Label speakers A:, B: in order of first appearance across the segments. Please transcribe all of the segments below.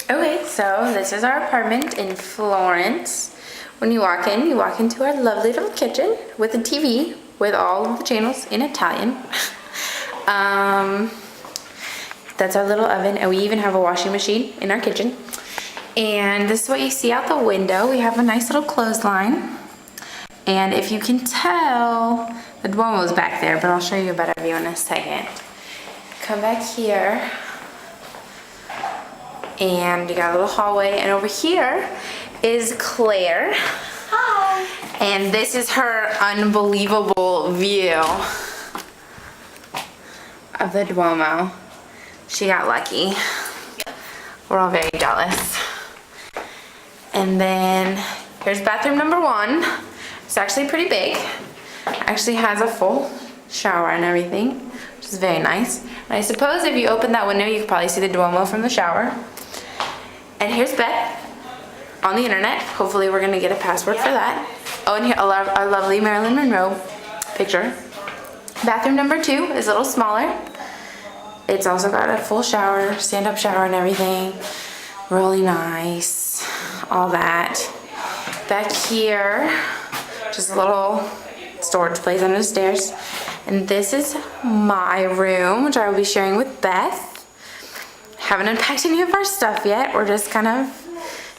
A: Okay, so this is our apartment in Florence. When you walk into our lovely little kitchen with a TV with all of the channels in Italian. That's our little oven, and we even have a washing machine in our kitchen. And this is what you see out the window. We have a nice little clothesline. And if you can tell, the Duomo's back there, but I'll show you a better view in a second. Come back here. And you got a little hallway, and over here is Claire.
B: Hi.
A: And this is her unbelievable view of the Duomo. She got lucky. We're all very jealous. And then here's bathroom number 1. It's actually pretty big. Actually has a full shower and everything, which is very nice. And I suppose if you open that window, you could probably see the Duomo from the shower. And here's Beth on the internet. Hopefully we're gonna get a password for that. Oh, and here our lovely Marilyn Monroe picture. Bathroom number 2 is a little smaller. It's also got a full shower, stand-up shower and everything. Really nice, all that. Back here, just a little storage place under the stairs. And this is my room, which I will be sharing with Beth. Haven't unpacked any of our stuff yet. We're just kind of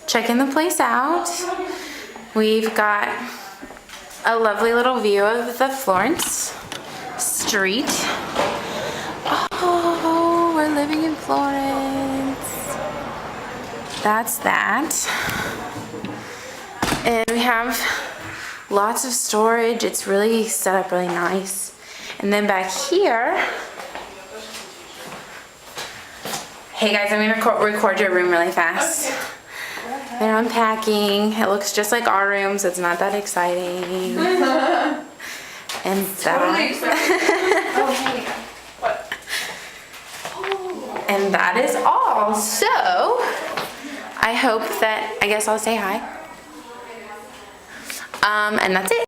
A: checking the place out. We've got a lovely little view of the Florence street. Oh, we're living in Florence. That's that. And we have lots of storage. It's really set up really nice. And then back here, hey guys, I'm gonna record your room really fast. They're unpacking. It looks just like our room, so it's not that exciting. And and that is all. So I hope that, I guess I'll say hi. And that's it.